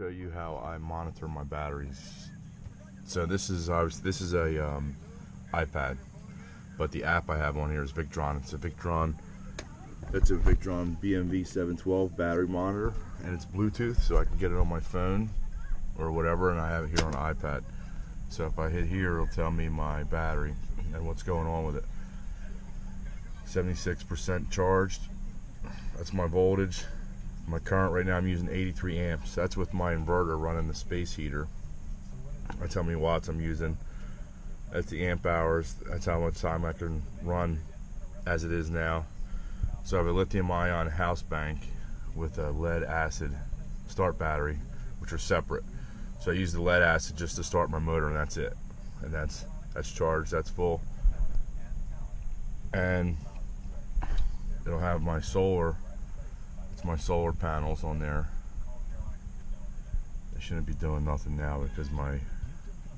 Show you how I monitor my batteries. So this is a iPad, but the app I have on here is Victron. It's a Victron BMV 712 battery monitor, and it's Bluetooth, so I can get it on my phone or whatever, and I have it here on an iPad. So if I hit here, it'll tell me my battery and what's going on with it. 76% charged. That's my voltage. My current right now, I'm using 83 amps. That's with my inverter running the space heater. That's how many watts I'm using. That's the amp hours. That's how much time I can run as it is now. So I have a lithium ion house bank with a lead acid start battery, which are separate. So I use the lead acid just to start my motor, and that's it. And that's charged, that's full. And it'll have my solar. It's my solar panels on there. I shouldn't be doing nothing now because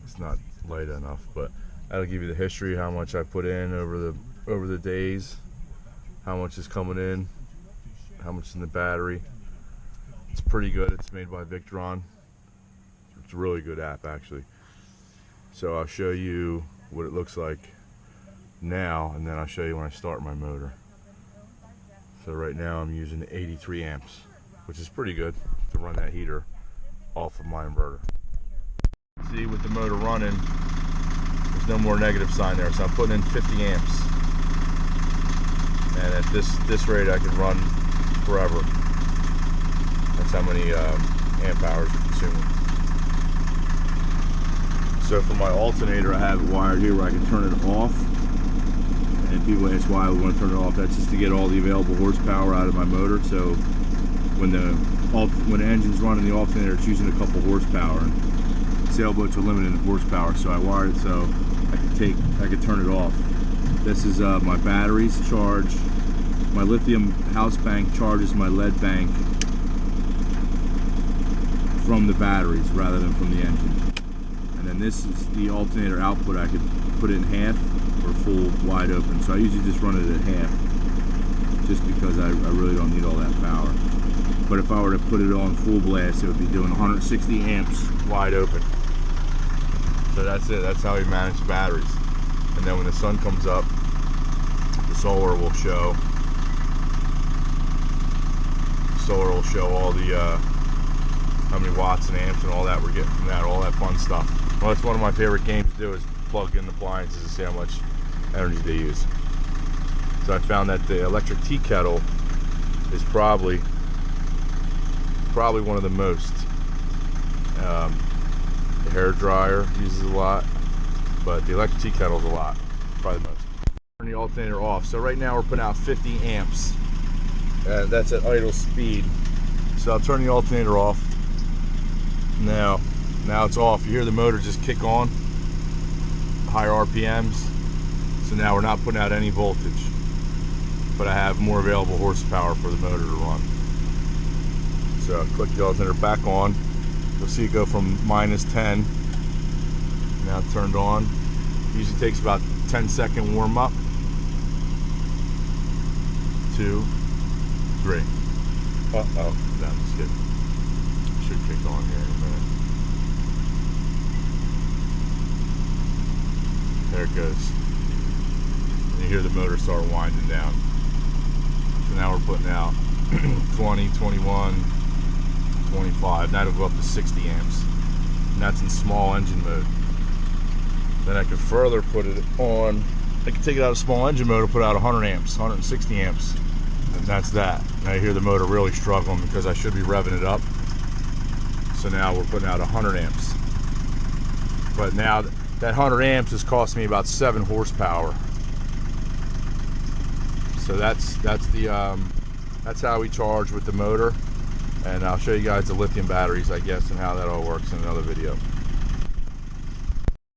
it's not light enough, but that'll give you the history, how much I put in over the days, how much is coming in, how much is in the battery. It's pretty good. It's made by Victron. It's a really good app, actually. So I'll show you what it looks like now, and then I'll show you when I start my motor. So right now I'm using 83 amps, which is pretty good to run that heater off of my inverter. See, with the motor running, there's no more negative sign there, so I'm putting in 50 amps. And at this rate I can run forever. That's how many amp hours are consuming. So for my alternator, I have it wired here where I can turn it off. And people ask why I would want to turn it off. That's just to get all the available horsepower out of my motor. So when the engine's running the alternator, it's using a couple horsepower. And sailboats are limited in horsepower, so I wired it so I could turn it off. This is my batteries charge. My lithium house bank charges my lead bank from the batteries rather than from the engine. And then this is the alternator output. I could put it in half or full wide open. So I usually just run it at half, just because I really don't need all that power. But if I were to put it on full blast, it would be doing 160 amps wide open. So that's it. That's how we manage the batteries. And then when the sun comes up, the solar will show. All the how many watts and amps and all that we're getting from that, all that fun stuff. Well, that's one of my favorite games to do, is plug in the appliances and see how much energy they use. So I found that the electric tea kettle is probably one of the most. The hair dryer uses a lot, but the electric tea kettle is a lot, probably the most. Turn the alternator off. So right now we're putting out 50 amps, and that's at idle speed. So I'll turn the alternator off. Now it's off. You hear the motor just kick on, higher RPMs. So now we're not putting out any voltage, but I have more available horsepower for the motor to run. So I'll click the alternator back on. You'll see it go from -10. Now it's turned on. Usually takes about 10-second warm up. 2, 3. No, I'm just kidding. Should kick on here in a minute. There it goes. And you hear the motor start winding down. So now we're putting out 20, 21, 25. That'll go up to 60 amps. And that's in small engine mode. Then I could further put it on. I can take it out of small engine mode and put out 100 amps, 160 amps. And that's that. Now you hear the motor really struggling because I should be revving it up. So now we're putting out 100 amps. But now that 100 amps is costing me about 7 horsepower. So that's how we charge with the motor. And I'll show you guys the lithium batteries, I guess, and how that all works in another video.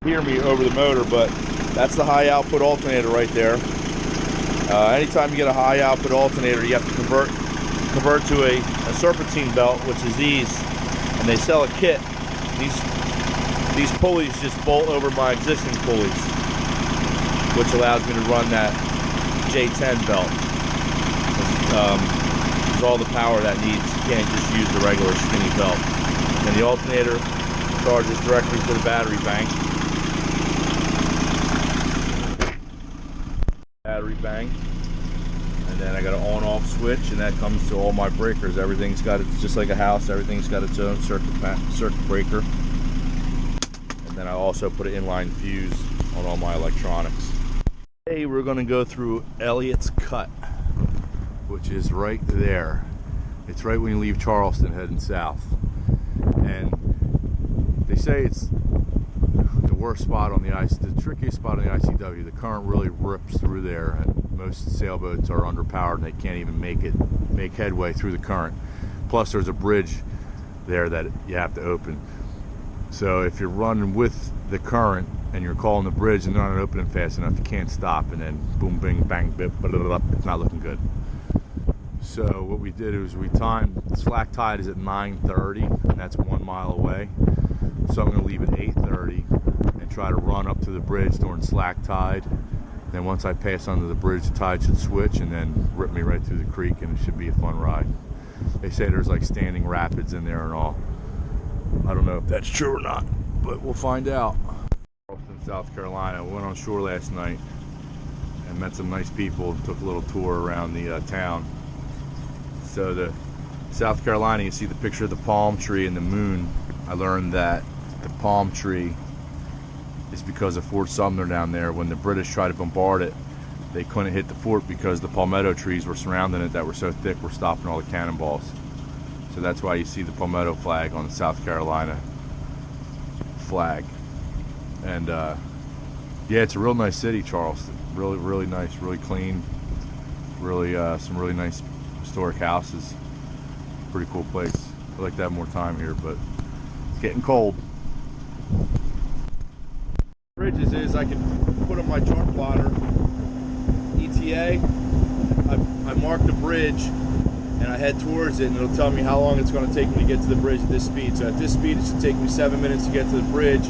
Hear me over the motor, but that's the high output alternator right there. Anytime you get a high output alternator, you have to convert to a serpentine belt, which is these, and they sell a kit. These pulleys just bolt over my existing pulleys, which allows me to run that J10 belt. There's all the power that needs. You can't just use the regular skinny belt. And the alternator charges directly to the battery bank. Battery bank. And then I got an on-off switch, and that comes to all my breakers. Everything's got, it's just like a house, everything's got its own circuit breaker. And then I also put an inline fuse on all my electronics. Today we're going to go through Elliott's Cut, which is right there. It's right when you leave Charleston heading south. And they say it's the worst spot on the ice, the trickiest spot on the ICW. The current really rips through there, and most sailboats are underpowered and they can't even make headway through the current. Plus there's a bridge there that you have to open. So if you're running with the current and you're calling the bridge and they're not opening fast enough, you can't stop, and then boom, bing, bang, bip, it's not looking good. So what we did is we timed, slack tide is at 9:30, and that's 1 mile away. So I'm going to leave at 8:30 and try to run up to the bridge during slack tide. Then once I pass under the bridge, the tide should switch and then rip me right through the creek, and it should be a fun ride. They say there's like standing rapids in there and all. I don't know if that's true or not, but we'll find out. Charleston, South Carolina. We went on shore last night and met some nice people and took a little tour around the town. So the South Carolina, you see the picture of the palm tree and the moon. I learned that the palm tree is because of Fort Sumner down there. When the British tried to bombard it, they couldn't hit the fort because the palmetto trees were surrounding it that were so thick were stopping all the cannonballs. So that's why you see the palmetto flag on the South Carolina flag. And yeah, it's a real nice city, Charleston. Really, really nice, really clean. Really, some really nice historic houses. Pretty cool place. I'd like to have more time here, but it's getting cold. Bridges is I can put on my chart plotter ETA. I mark the bridge and I head towards it, and it'll tell me how long it's going to take me to get to the bridge at this speed. So at this speed, it should take me 7 minutes to get to the bridge.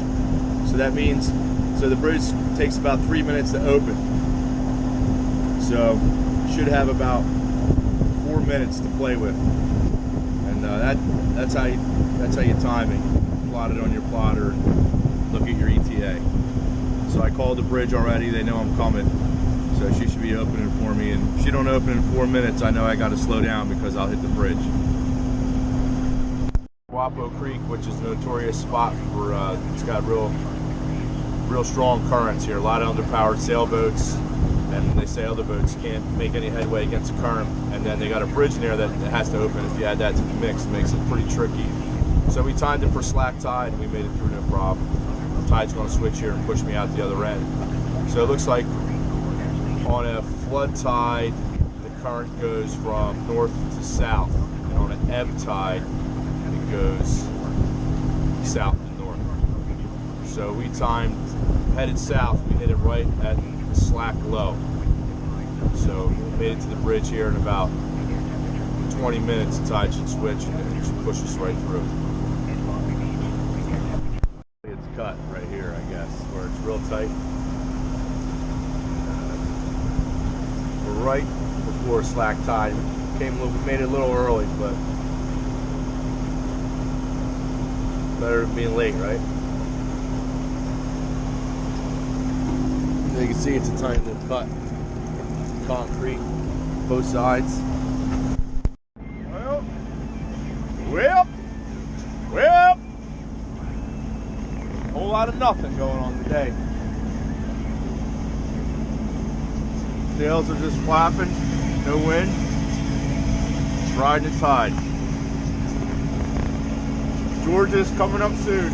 So that means, so the bridge takes about 3 minutes to open. So should have about 4 minutes to play with, and that's how you time it. Plot it on your plotter and look at your ETA. So I called the bridge already. They know I'm coming, so she should be opening for me. And if she don't open in 4 minutes, I know I got to slow down because I'll hit the bridge. Wapo Creek, which is a notorious spot for it's got real strong currents here. A lot of underpowered sailboats, and they say other boats can't make any headway against the current. And then they got a bridge in there that has to open. If you add that to the mix, it makes it pretty tricky. So we timed it for slack tide, and we made it through no problem. The tide's going to switch here and push me out the other end. So it looks like on a flood tide, the current goes from north to south, and on an ebb tide, it goes south to north. So we timed, headed south, we hit it right at the slack low. So we made it to the bridge here in about 20 minutes. The tide should switch and it should push us right through. It's cut right here, I guess, where it's real tight. We're right before slack tide. We made it a little early, but better than being late, right? You can see it's a tiny little cut. Concrete, both sides. Well, whole lot of nothing going on today. Sails are just flapping, no wind, just riding the tide. Georgia's coming up soon.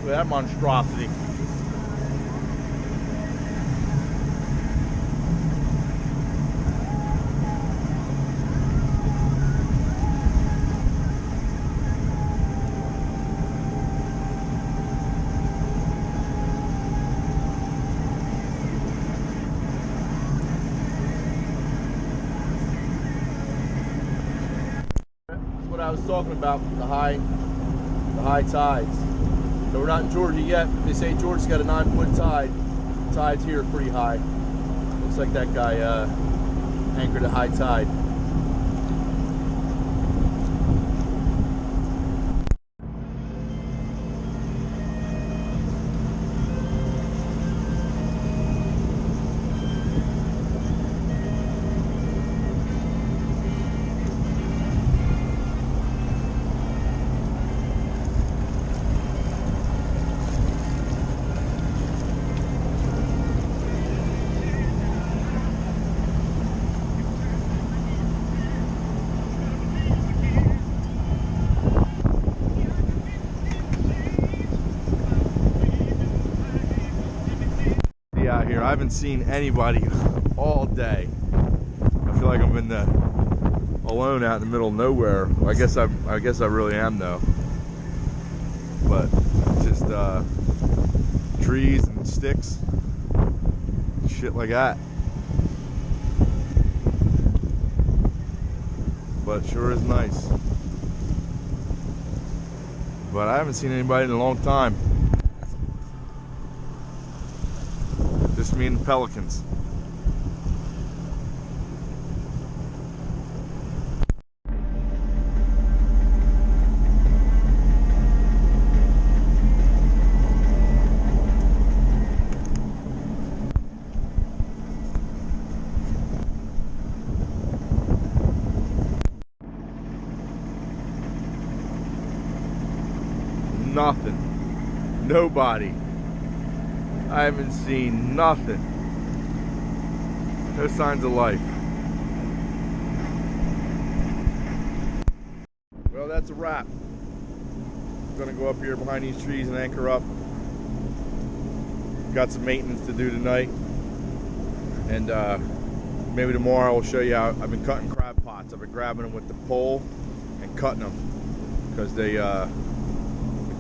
Look at that monstrosity. I was talking about the high tides. So we're not in Georgia yet. They say Georgia's got a 9-foot tide. The tides here are pretty high. Looks like that guy anchored a high tide. I haven't seen anybody all day. I feel like I'm alone out in the middle of nowhere. Well, I guess I really am though. But just trees and sticks, shit like that. But sure is nice. But I haven't seen anybody in a long time. Just me and the pelicans. Nothing. Nobody. I haven't seen nothing. No signs of life. Well, that's a wrap. I'm gonna go up here behind these trees and anchor up. Got some maintenance to do tonight. And maybe tomorrow I'll show you how I've been cutting crab pots. I've been grabbing them with the pole and cutting them because the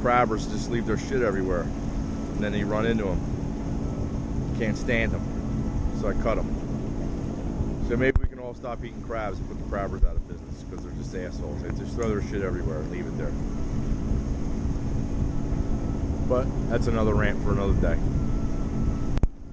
crabbers just leave their shit everywhere, and then you run into them. Can't stand them, so I cut them. So maybe we can all stop eating crabs and put the crabbers out of business because they're just assholes. They just throw their shit everywhere and leave it there. But that's another rant for another day.